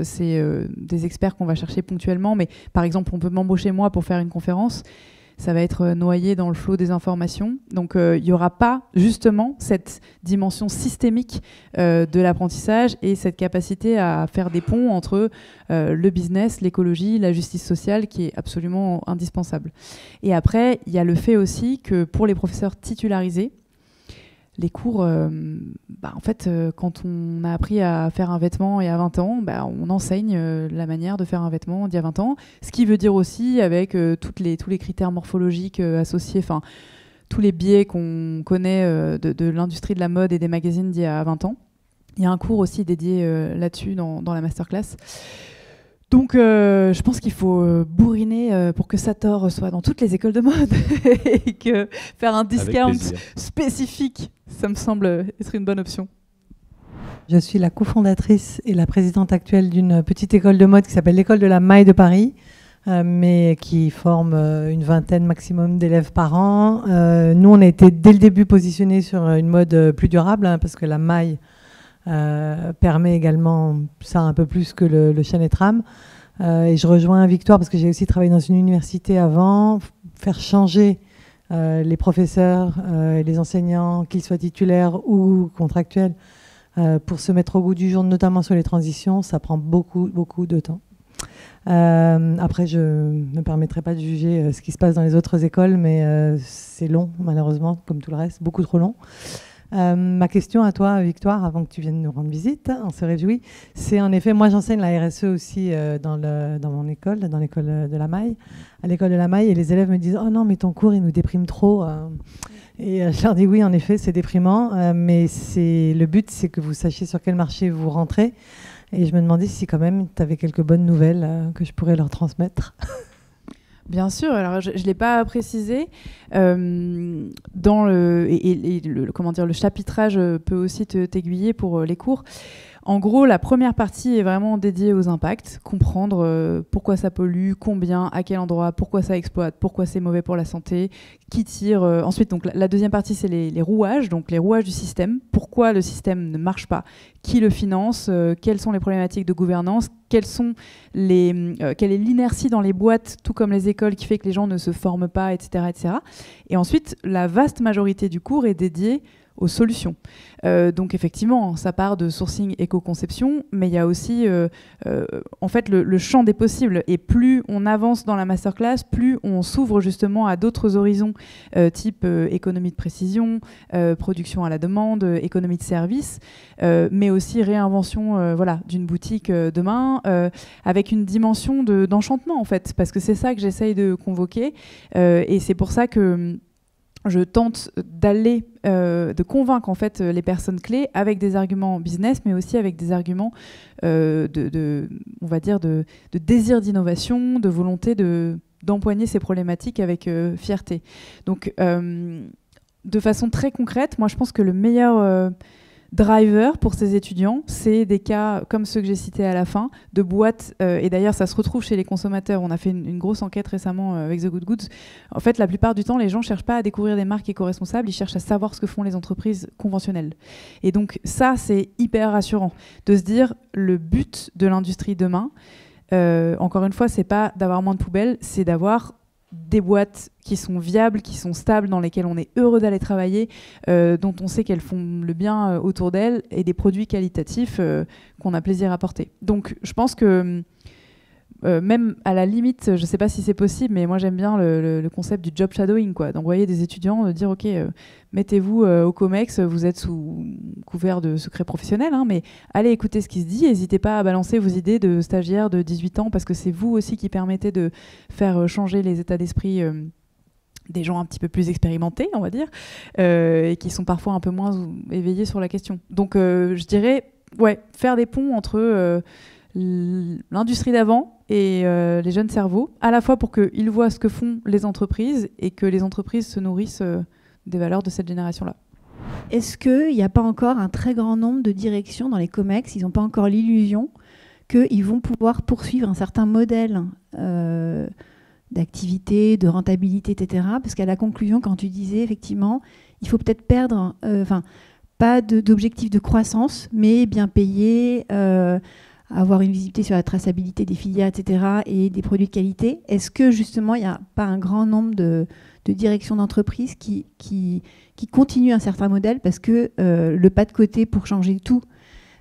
C'est des experts qu'on va chercher ponctuellement, mais par exemple, on peut m'embaucher moi pour faire une conférence. Ça va être noyé dans le flot des informations. Donc, il n'y aura pas, justement, cette dimension systémique de l'apprentissage et cette capacité à faire des ponts entre le business, l'écologie, la justice sociale, qui est absolument indispensable. Et après, il y a le fait aussi que pour les professeurs titularisés, les cours, en fait, quand on a appris à faire un vêtement il y a 20 ans, on enseigne la manière de faire un vêtement d'il y a 20 ans. Ce qui veut dire aussi, avec tous les critères morphologiques associés, tous les biais qu'on connaît de l'industrie de la mode et des magazines d'il y a 20 ans. Il y a un cours aussi dédié là-dessus dans la masterclass. Donc, je pense qu'il faut bourriner pour que Sator soit dans toutes les écoles de mode et que faire un discount spécifique, ça me semble être une bonne option.
Je suis la cofondatrice et la présidente actuelle d'une petite école de mode qui s'appelle l'école de la Maille de Paris, mais qui forme une vingtaine maximum d'élèves par an. Nous, on a été dès le début positionnés sur une mode plus durable, hein, parce que la maille permet également ça un peu plus que le chêne et trame. Et je rejoins Victoire parce que j'ai aussi travaillé dans une université avant, faire changer les professeurs et les enseignants, qu'ils soient titulaires ou contractuels, pour se mettre au goût du jour, notamment sur les transitions, ça prend beaucoup de temps. Après, je ne me permettrai pas de juger ce qui se passe dans les autres écoles, mais c'est long, malheureusement, comme tout le reste, beaucoup trop long. Ma question à toi, Victoire, avant que tu viennes nous rendre visite, on se réjouit, c'est en effet, moi j'enseigne la RSE aussi dans mon école, dans l'école de la Maille, à l'école de la Maille, et les élèves me disent « Oh non, mais ton cours, il nous déprime trop ». Et je leur dis oui, en effet, c'est déprimant, mais le but, c'est que vous sachiez sur quel marché vous rentrez. Et je me demandais si quand même tu avais quelques bonnes nouvelles que je pourrais leur transmettre.
Bien sûr, alors je ne l'ai pas précisé. Dans le chapitrage peut aussi t'aiguiller pour les cours. En gros, la première partie est vraiment dédiée aux impacts, comprendre pourquoi ça pollue, combien, à quel endroit, pourquoi ça exploite, pourquoi c'est mauvais pour la santé, qui tire. Ensuite, donc, la deuxième partie, c'est les rouages, donc les rouages du système, pourquoi le système ne marche pas, qui le finance, quelles sont les problématiques de gouvernance, quelle est l'inertie dans les boîtes, tout comme les écoles, qui fait que les gens ne se forment pas, etc., etc. Et ensuite, la vaste majorité du cours est dédiée aux solutions. Donc effectivement, ça part de sourcing éco-conception, mais il y a aussi en fait le champ des possibles. Et plus on avance dans la masterclass, plus on s'ouvre justement à d'autres horizons, type économie de précision, production à la demande, économie de service, mais aussi réinvention d'une boutique demain, avec une dimension d'enchantement en fait, parce que c'est ça que j'essaye de convoquer. Et c'est pour ça que je tente de convaincre en fait les personnes clés avec des arguments business, mais aussi avec des arguments on va dire de désir d'innovation, de volonté d'empoigner ces problématiques avec fierté. Donc, de façon très concrète, moi je pense que le meilleur driver pour ces étudiants, c'est des cas comme ceux que j'ai cités à la fin, de boîtes, et d'ailleurs ça se retrouve chez les consommateurs. On a fait une grosse enquête récemment avec The Good Goods. En fait, la plupart du temps, les gens ne cherchent pas à découvrir des marques éco-responsables, ils cherchent à savoir ce que font les entreprises conventionnelles. Et donc ça, c'est hyper rassurant de se dire, le but de l'industrie demain, encore une fois, c'est pas d'avoir moins de poubelles, c'est d'avoir des boîtes qui sont viables, qui sont stables, dans lesquelles on est heureux d'aller travailler, dont on sait qu'elles font le bien autour d'elles, et des produits qualitatifs qu'on a plaisir à porter. Donc je pense que même à la limite, je ne sais pas si c'est possible, mais moi j'aime bien le concept du job shadowing, quoi, d'envoyer des étudiants, de dire ok, mettez-vous au COMEX, vous êtes sous couvert de secrets professionnels, hein, mais allez écouter ce qui se dit, n'hésitez pas à balancer vos idées de stagiaires de 18 ans, parce que c'est vous aussi qui permettez de faire changer les états d'esprit des gens un petit peu plus expérimentés, on va dire, et qui sont parfois un peu moins éveillés sur la question. Donc je dirais, faire des ponts entre l'industrie d'avant et les jeunes cerveaux, à la fois pour qu'ils voient ce que font les entreprises et que les entreprises se nourrissent des valeurs de cette génération-là.
Est-ce qu'il n'y a pas encore un très grand nombre de directions dans les COMEX, ils n'ont pas encore l'illusion qu'ils vont pouvoir poursuivre un certain modèle d'activité, de rentabilité, etc. Parce qu'à la conclusion, quand tu disais, effectivement, il faut peut-être perdre, pas d'objectif de croissance, mais bien payer, avoir une visibilité sur la traçabilité des filières, etc., et des produits de qualité. Est-ce que, justement, il n'y a pas un grand nombre de directions d'entreprise qui continuent un certain modèle parce que le pas de côté pour changer tout,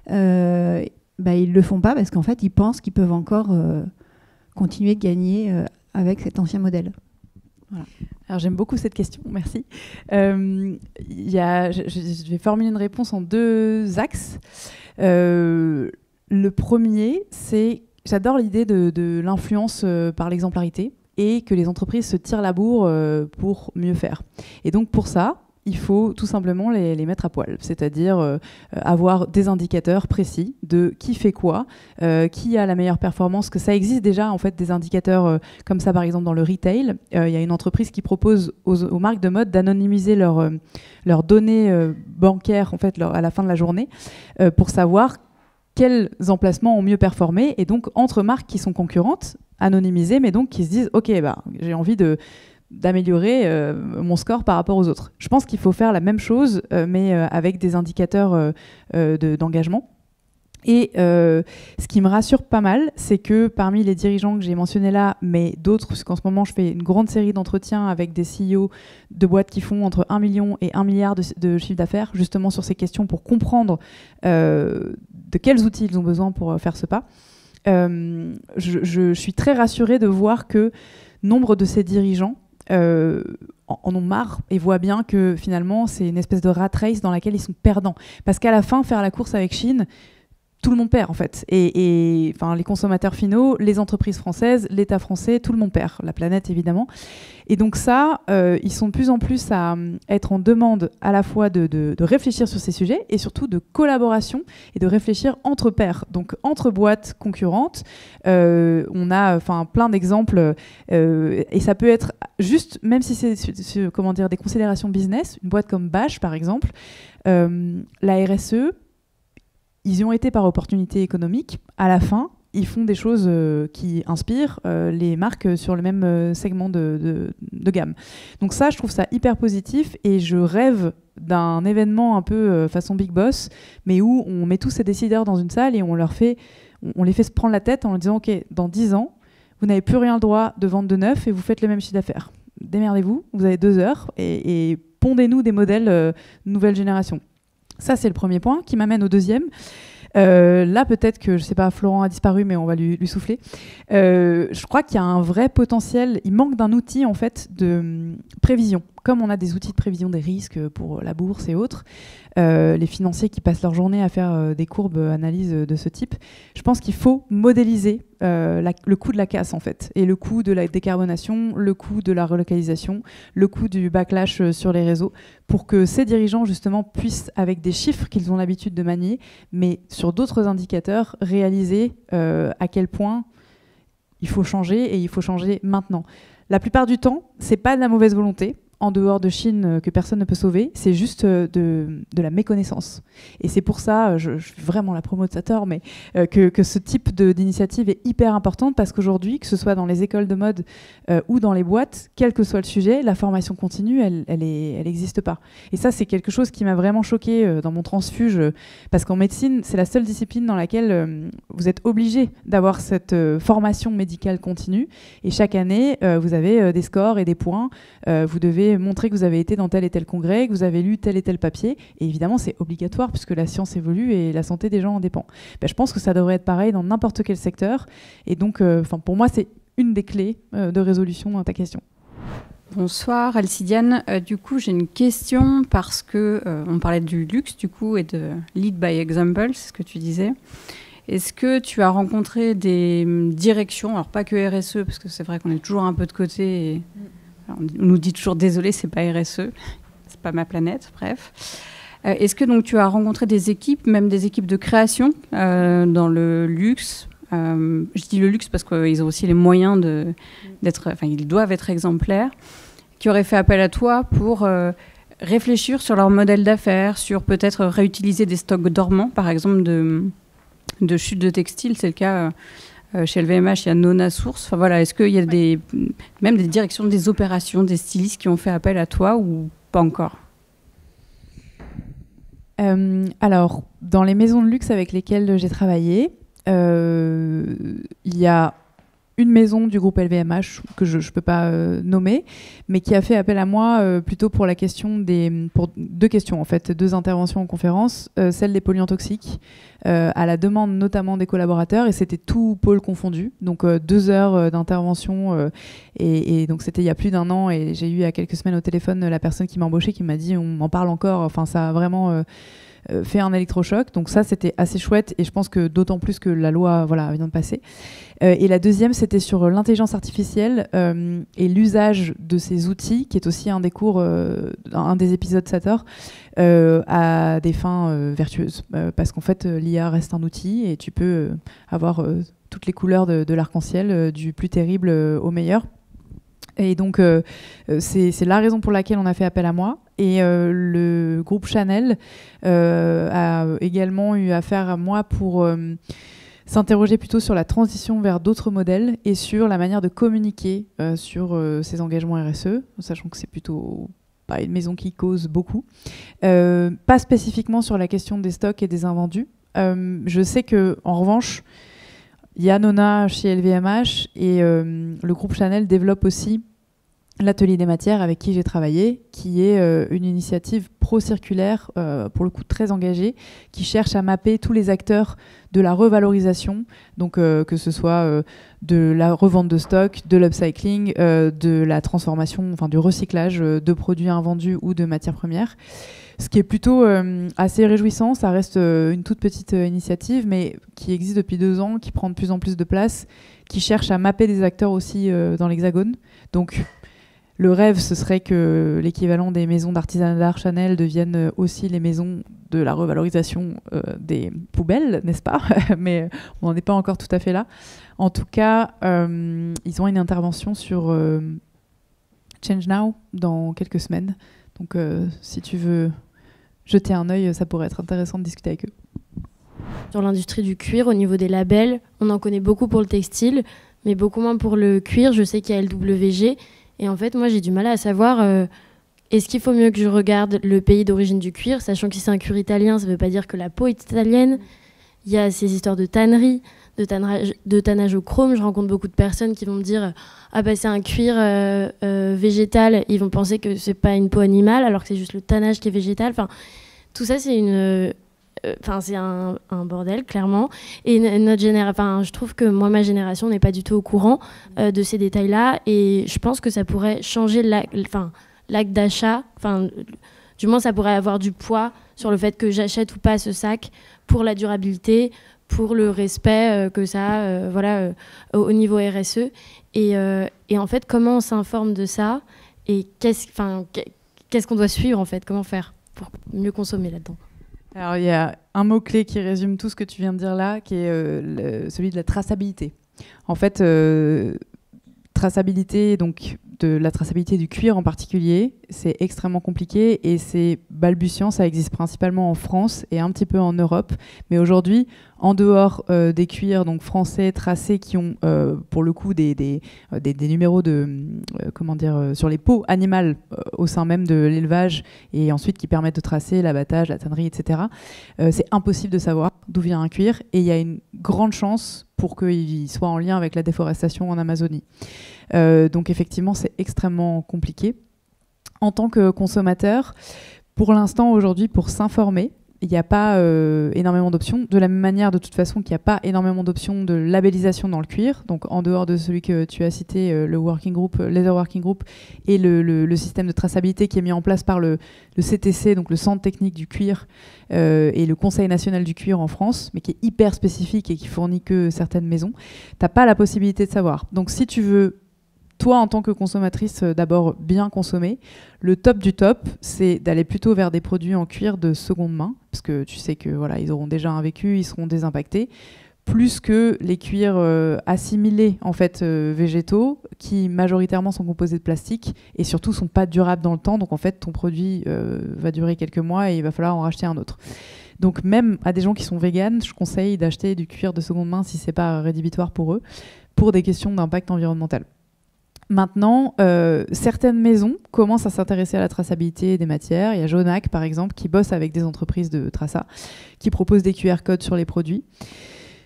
ils ne le font pas parce qu'en fait, ils pensent qu'ils peuvent encore continuer de gagner avec cet ancien modèle. Voilà.
Alors j'aime beaucoup cette question, merci. Je vais formuler une réponse en deux axes. Le premier, c'est, j'adore l'idée de l'influence par l'exemplarité et que les entreprises se tirent la bourre pour mieux faire. Et donc pour ça, il faut tout simplement les mettre à poil, c'est-à-dire avoir des indicateurs précis de qui fait quoi, qui a la meilleure performance, que ça existe déjà en fait des indicateurs comme ça par exemple dans le retail. Il y a une entreprise qui propose aux marques de mode d'anonymiser leurs données bancaires en fait, à la fin de la journée pour savoir quels emplacements ont mieux performé, et donc entre marques qui sont concurrentes, anonymisées, mais donc qui se disent ok, j'ai envie d'améliorer mon score par rapport aux autres. Je pense qu'il faut faire la même chose, mais avec des indicateurs d'engagement. Et ce qui me rassure pas mal, c'est que parmi les dirigeants que j'ai mentionnés là, mais d'autres, parce qu'en ce moment je fais une grande série d'entretiens avec des CEO de boîtes qui font entre 1 million et 1 milliard de chiffre d'affaires, justement sur ces questions pour comprendre de quels outils ils ont besoin pour faire ce pas. Je suis très rassurée de voir que nombre de ces dirigeants en ont marre et voient bien que finalement c'est une espèce de rat race dans laquelle ils sont perdants. Parce qu'à la fin, faire la course avec Chine, tout le monde perd en fait. Et enfin, les consommateurs finaux, les entreprises françaises, l'État français, tout le monde perd. La planète évidemment. Et donc ça, ils sont de plus en plus à être en demande à la fois de réfléchir sur ces sujets et surtout de collaboration et de réfléchir entre pairs, donc entre boîtes concurrentes. On a plein d'exemples et ça peut être juste, même si c'est comment dire, des considérations business, une boîte comme Bash par exemple, la RSE, ils y ont été par opportunité économique. À la fin, ils font des choses qui inspirent les marques sur le même segment de gamme. Donc ça, je trouve ça hyper positif et je rêve d'un événement un peu façon Big Boss, mais où on met tous ces décideurs dans une salle et on les fait se prendre la tête en leur disant « Ok, dans 10 ans, vous n'avez plus rien le droit de vendre de neuf et vous faites le même chiffre d'affaires. Démerdez-vous, vous avez 2 heures et pondez-nous des modèles nouvelle génération. » Ça, c'est le premier point qui m'amène au deuxième. Là, peut-être que, je ne sais pas, Florent a disparu, mais on va lui souffler. Je crois qu'il y a un vrai potentiel. Il manque d'un outil, en fait, de prévision. Comme on a des outils de prévision des risques pour la bourse et autres, les financiers qui passent leur journée à faire des courbes analyses de ce type, je pense qu'il faut modéliser le coût de la casse, en fait, et le coût de la décarbonation, le coût de la relocalisation, le coût du backlash sur les réseaux, pour que ces dirigeants, justement, puissent, avec des chiffres qu'ils ont l'habitude de manier, mais sur d'autres indicateurs, réaliser à quel point il faut changer, et il faut changer maintenant. La plupart du temps, c'est pas de la mauvaise volonté, en dehors de Chine, que personne ne peut sauver, c'est juste de la méconnaissance. Et c'est pour ça, je suis vraiment la promo de Sator, mais que ce type d'initiative est hyper importante, parce qu'aujourd'hui, que ce soit dans les écoles de mode ou dans les boîtes, quel que soit le sujet, la formation continue, elle n'existe pas. Et ça, c'est quelque chose qui m'a vraiment choquée dans mon transfuge, parce qu'en médecine, c'est la seule discipline dans laquelle vous êtes obligé d'avoir cette formation médicale continue. Et chaque année, vous avez des scores et des points. Vous devez montrer que vous avez été dans tel et tel congrès, que vous avez lu tel et tel papier. Et évidemment, c'est obligatoire puisque la science évolue et la santé des gens en dépend. Je pense que ça devrait être pareil dans n'importe quel secteur. Et donc, pour moi, c'est une des clés de résolution à ta question.
Bonsoir Alcidiane. Du coup, j'ai une question parce que on parlait du luxe du coup et de lead by example, c'est ce que tu disais. Est-ce que tu as rencontré des directions, alors pas que RSE, parce que c'est vrai qu'on est toujours un peu de côté et on nous dit toujours désolé, c'est pas RSE, c'est pas ma planète, bref. Est-ce que donc tu as rencontré des équipes, même des équipes de création dans le luxe? Je dis le luxe parce qu'ils ont aussi les moyens d'être, enfin ils doivent être exemplaires, qui auraient fait appel à toi pour réfléchir sur leur modèle d'affaires, sur peut-être réutiliser des stocks dormants, par exemple de chute de textile, c'est le cas. Chez LVMH, il y a Nona Source. Enfin, voilà, est-ce qu'il y a même des directions des opérations, des stylistes qui ont fait appel à toi ou pas encore?
Alors, dans les maisons de luxe avec lesquelles j'ai travaillé, il y a une maison du groupe LVMH que je ne peux pas nommer, mais qui a fait appel à moi plutôt pour pour 2 questions en fait, 2 interventions en conférence, celle des polluants toxiques, à la demande notamment des collaborateurs, et c'était tout pôle confondu, donc 2 heures d'intervention, et donc c'était il y a plus d'1 an, et j'ai eu il y a quelques semaines au téléphone la personne qui m'a embauchée qui m'a dit on m'en parle encore, enfin ça a vraiment fait un électrochoc. Donc ça, c'était assez chouette et je pense que d'autant plus que la loi vient de passer. Et la deuxième, c'était sur l'intelligence artificielle et l'usage de ces outils, qui est aussi un des cours, un des épisodes Sator, à des fins vertueuses. Parce qu'en fait, l'IA reste un outil et tu peux avoir toutes les couleurs de l'arc-en-ciel, du plus terrible au meilleur. Et donc, c'est la raison pour laquelle on a fait appel à moi. Et le groupe Chanel a également eu affaire à moi pour s'interroger plutôt sur la transition vers d'autres modèles et sur la manière de communiquer sur ces engagements RSE, sachant que c'est plutôt pas une maison qui cause beaucoup. Pas spécifiquement sur la question des stocks et des invendus. Je sais qu'en revanche, il y a Nona chez LVMH et le groupe Chanel développe aussi l'Atelier des matières avec qui j'ai travaillé, qui est une initiative pro-circulaire, pour le coup très engagée, qui cherche à mapper tous les acteurs de la revalorisation, donc que ce soit de la revente de stock, de l'upcycling, de la transformation, enfin du recyclage de produits invendus ou de matières premières. Ce qui est plutôt assez réjouissant, ça reste une toute petite initiative, mais qui existe depuis 2 ans, qui prend de plus en plus de place, qui cherche à mapper des acteurs aussi dans l'Hexagone. Donc le rêve, ce serait que l'équivalent des maisons d'artisanat d'art Chanel deviennent aussi les maisons de la revalorisation des poubelles, n'est-ce pas? Mais on n'en est pas encore tout à fait là. En tout cas, ils ont une intervention sur Change Now dans quelques semaines. Donc si tu veux jeter un œil, ça pourrait être intéressant de discuter avec eux.
Sur l'industrie du cuir, au niveau des labels, on en connaît beaucoup pour le textile, mais beaucoup moins pour le cuir. Je sais qu'il y a LWG. Et en fait, moi, j'ai du mal à savoir, est-ce qu'il faut mieux que je regarde le pays d'origine du cuir, sachant que si c'est un cuir italien, ça ne veut pas dire que la peau est italienne. Il y a ces histoires de tannerie, de tannage au chrome. Je rencontre beaucoup de personnes qui vont me dire « Ah bah c'est un cuir végétal ». Ils vont penser que c'est pas une peau animale, alors que c'est juste le tannage qui est végétal. Enfin, tout ça, c'est c'est un bordel, clairement. Et notre génération, je trouve que moi, ma génération n'est pas du tout au courant de ces détails-là. Et je pense que ça pourrait changer l'acte d'achat. Du moins, ça pourrait avoir du poids sur le fait que j'achète ou pas ce sac pour la durabilité, pour le respect que ça a au niveau RSE. Et en fait, comment on s'informe de ça et qu'est-ce qu'on doit suivre, en fait? Comment faire pour mieux consommer là-dedans?
Alors, il y a un mot-clé qui résume tout ce que tu viens de dire là, qui est celui de la traçabilité. En fait, traçabilité, donc de la traçabilité du cuir en particulier, c'est extrêmement compliqué et c'est balbutiant. Ça existe principalement en France et un petit peu en Europe. Mais aujourd'hui, en dehors des cuirs donc français tracés qui ont pour le coup des numéros de sur les peaux animales au sein même de l'élevage et ensuite qui permettent de tracer l'abattage, la tannerie, etc. C'est impossible de savoir d'où vient un cuir et il y a une grande chance pour qu'il soit en lien avec la déforestation en Amazonie. Donc effectivement, c'est extrêmement compliqué. En tant que consommateur, pour l'instant, aujourd'hui, pour s'informer, il n'y a pas énormément d'options. De la même manière, de toute façon, qu'il n'y a pas énormément d'options de labellisation dans le cuir. Donc, en dehors de celui que tu as cité, le Working Group, Leather Working Group, et le système de traçabilité qui est mis en place par le CTC, donc le Centre technique du cuir, et le Conseil national du cuir en France, mais qui est hyper spécifique et qui fournit que certaines maisons, tu n'as pas la possibilité de savoir. Donc, si tu veux, toi, en tant que consommatrice, d'abord bien consommer, le top du top, c'est d'aller plutôt vers des produits en cuir de seconde main, parce que tu sais que voilà, ils auront déjà un vécu, ils seront désimpactés, plus que les cuirs assimilés en fait végétaux, qui majoritairement sont composés de plastique et surtout sont pas durables dans le temps. Donc en fait, ton produit va durer quelques mois et il va falloir en racheter un autre. Donc même à des gens qui sont véganes, je conseille d'acheter du cuir de seconde main si c'est pas rédhibitoire pour eux, pour des questions d'impact environnemental. Maintenant, certaines maisons commencent à s'intéresser à la traçabilité des matières. Il y a Jonac, par exemple, qui bosse avec des entreprises de traçat, qui proposent des QR codes sur les produits.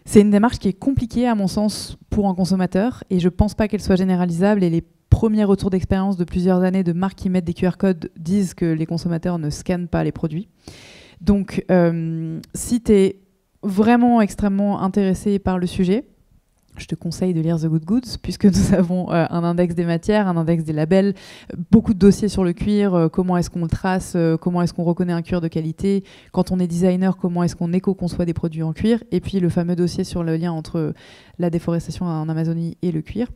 C'est une démarche qui est compliquée, à mon sens, pour un consommateur, et je ne pense pas qu'elle soit généralisable. Et les premiers retours d'expérience de plusieurs années de marques qui mettent des QR codes disent que les consommateurs ne scannent pas les produits. Donc, si tu es vraiment extrêmement intéressé par le sujet, je te conseille de lire The Good Goods, puisque nous avons un index des matières, un index des labels, beaucoup de dossiers sur le cuir, comment est-ce qu'on le trace, comment est-ce qu'on reconnaît un cuir de qualité, quand on est designer, comment est-ce qu'on éco-conçoit des produits en cuir, et puis le fameux dossier sur le lien entre la déforestation en Amazonie et le cuir.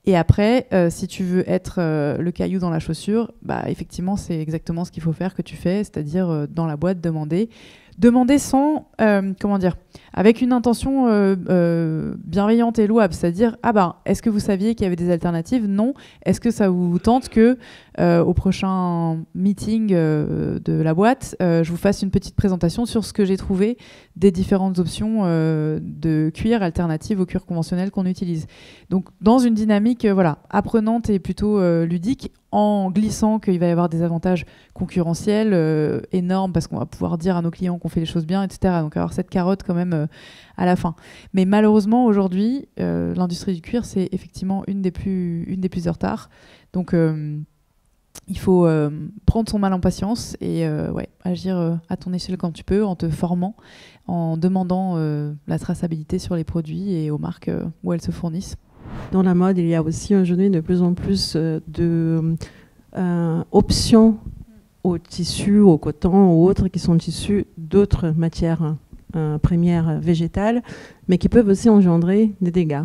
Et après, si tu veux être le caillou dans la chaussure, bah, effectivement, c'est exactement ce qu'il faut faire que tu fais, c'est-à-dire dans la boîte, demander sans, comment dire, avec une intention bienveillante et louable, c'est-à-dire, ah ben, est-ce que vous saviez qu'il y avait des alternatives? Non. Est-ce que ça vous tente que au prochain meeting de la boîte, je vous fasse une petite présentation sur ce que j'ai trouvé des différentes options de cuir alternatives au cuir conventionnel qu'on utilise. Donc, dans une dynamique voilà, apprenante et plutôt ludique, en glissant qu'il va y avoir des avantages concurrentiels énormes parce qu'on va pouvoir dire à nos clients qu'on fait les choses bien, etc. Donc avoir cette carotte quand même à la fin. Mais malheureusement, aujourd'hui, l'industrie du cuir, c'est effectivement une des plus en retard. Donc il faut prendre son mal en patience et agir à ton échelle quand tu peux, en te formant, en demandant la traçabilité sur les produits et aux marques où elles se fournissent.
Dans la mode, il y a aussi aujourd'hui de plus en plus d'options au tissu, au coton ou autres qui sont issus d'autres matières premières végétales, mais qui peuvent aussi engendrer des dégâts.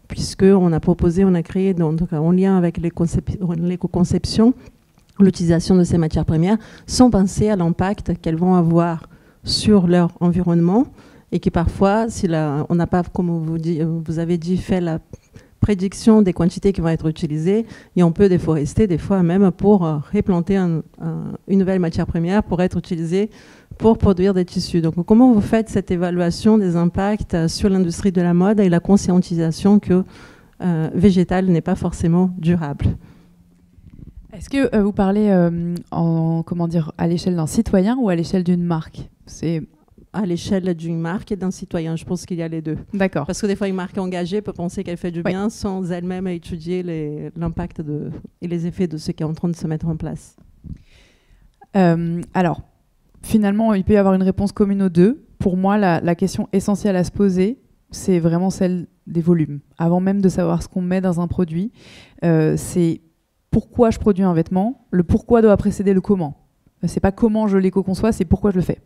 Puisqu'on a proposé, on a créé, donc, en lien avec l'éco-conception, l'utilisation de ces matières premières, sans penser à l'impact qu'elles vont avoir sur leur environnement, et qui parfois, si on n'a pas, comme vous avez dit, fait la prédiction des quantités qui vont être utilisées, et on peut déforester des fois même pour replanter une nouvelle matière première pour être utilisée pour produire des tissus. Donc comment vous faites cette évaluation des impacts sur l'industrie de la mode et la conscientisation que végétal n'est pas forcément durable?
Est-ce que vous parlez à l'échelle d'un citoyen ou à l'échelle d'une marque? C'est
à l'échelle d'une marque et d'un citoyen. Je pense qu'il y a les deux.
D'accord.
Parce que des fois, une marque engagée peut penser qu'elle fait du bien sans elle-même étudier l'impact et les effets de ce qui est en train de se mettre en place.
Alors, finalement, il peut y avoir une réponse commune aux deux. Pour moi, la question essentielle à se poser, c'est vraiment celle des volumes. Avant même de savoir ce qu'on met dans un produit, c'est pourquoi je produis un vêtement. Le pourquoi doit précéder le comment. C'est pas comment je l'éco-conçois, c'est pourquoi je le fais.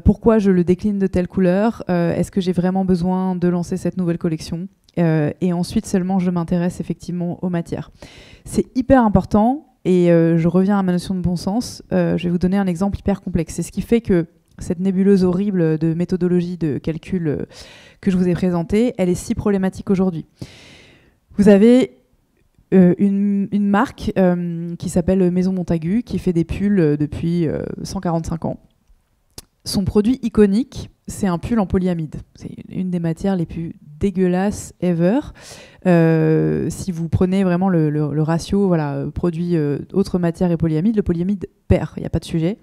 Pourquoi je le décline de telle couleur, est-ce que j'ai vraiment besoin de lancer cette nouvelle collection, et ensuite seulement je m'intéresse effectivement aux matières. C'est hyper important et je reviens à ma notion de bon sens. Je vais vous donner un exemple hyper complexe. C'est ce qui fait que cette nébuleuse horrible de méthodologie de calcul que je vous ai présentée, elle est si problématique aujourd'hui. Vous avez une marque qui s'appelle Maison Montagu qui fait des pulls depuis 145 ans. Son produit iconique, c'est un pull en polyamide. C'est une des matières les plus dégueulasses ever. Si vous prenez vraiment le ratio produit autre matière et polyamide, le polyamide perd, il n'y a pas de sujet.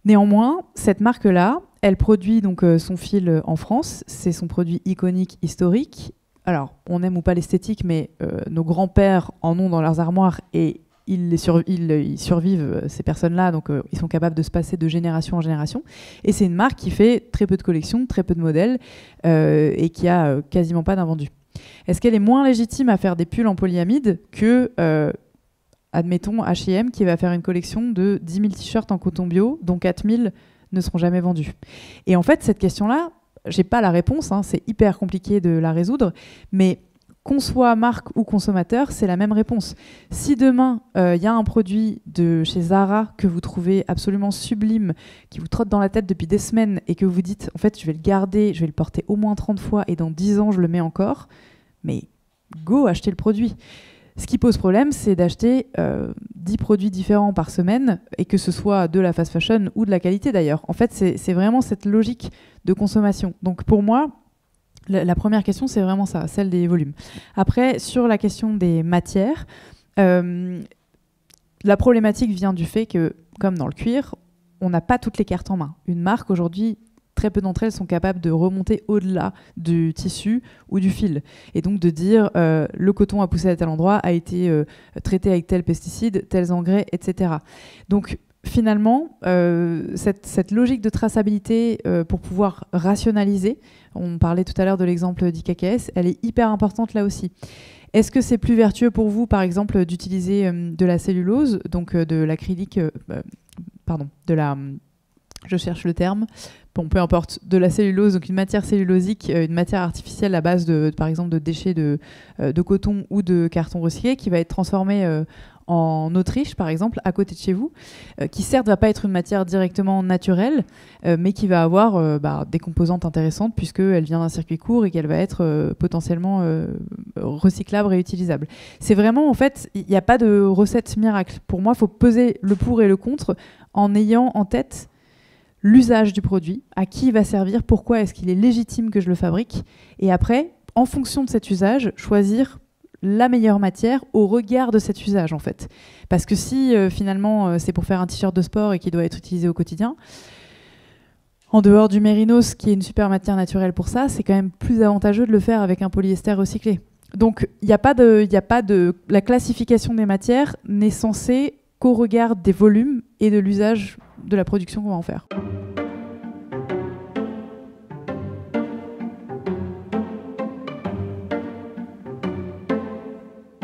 Néanmoins, cette marque-là, elle produit donc son fil en France. C'est son produit iconique historique. Alors, on aime ou pas l'esthétique, mais nos grands-pères en ont dans leurs armoires et ils survivent, ces personnes-là, donc ils sont capables de se passer de génération en génération. Et c'est une marque qui fait très peu de collections, très peu de modèles et qui a quasiment pas d'invendus. Est-ce qu'elle est moins légitime à faire des pulls en polyamide que, admettons, H&M qui va faire une collection de 10 000 t-shirts en coton bio, dont 4 000 ne seront jamais vendus? Et en fait, cette question-là, j'ai pas la réponse, hein, c'est hyper compliqué de la résoudre, mais qu'on soit marque ou consommateur, c'est la même réponse. Si demain, y a un produit de chez Zara que vous trouvez absolument sublime, qui vous trotte dans la tête depuis des semaines et que vous dites, en fait, je vais le garder, je vais le porter au moins 30 fois et dans 10 ans, je le mets encore, mais go, achetez le produit. Ce qui pose problème, c'est d'acheter 10 produits différents par semaine et que ce soit de la fast fashion ou de la qualité d'ailleurs. En fait, c'est vraiment cette logique de consommation. Donc pour moi, la première question, c'est vraiment ça, celle des volumes. Après, sur la question des matières, la problématique vient du fait que, comme dans le cuir, on n'a pas toutes les cartes en main. Une marque, aujourd'hui, très peu d'entre elles sont capables de remonter au-delà du tissu ou du fil. Et donc de dire le coton a poussé à tel endroit, a été traité avec tel pesticide, tels engrais, etc. Donc finalement, cette logique de traçabilité pour pouvoir rationaliser, on parlait tout à l'heure de l'exemple d'IKKS, elle est hyper importante là aussi. Est-ce que c'est plus vertueux pour vous, par exemple, d'utiliser de la cellulose, donc de l'acrylique, je cherche le terme, bon, peu importe, de la cellulose, donc une matière cellulosique, une matière artificielle à base par exemple, de déchets de coton ou de carton recyclé qui va être transformée en Autriche, par exemple, à côté de chez vous, qui certes ne va pas être une matière directement naturelle, mais qui va avoir des composantes intéressantes puisqu'elle vient d'un circuit court et qu'elle va être potentiellement recyclable, réutilisable. C'est vraiment, en fait, il n'y a pas de recette miracle. Pour moi, il faut peser le pour et le contre en ayant en tête l'usage du produit, à qui il va servir, pourquoi est-ce qu'il est légitime que je le fabrique, et après, en fonction de cet usage, choisir la meilleure matière au regard de cet usage, en fait. Parce que si, finalement, c'est pour faire un t-shirt de sport et qui doit être utilisé au quotidien, en dehors du mérinos, qui est une super matière naturelle pour ça, c'est quand même plus avantageux de le faire avec un polyester recyclé. Donc, la classification des matières n'est censée qu'au regard des volumes et de l'usage de la production qu'on va en faire.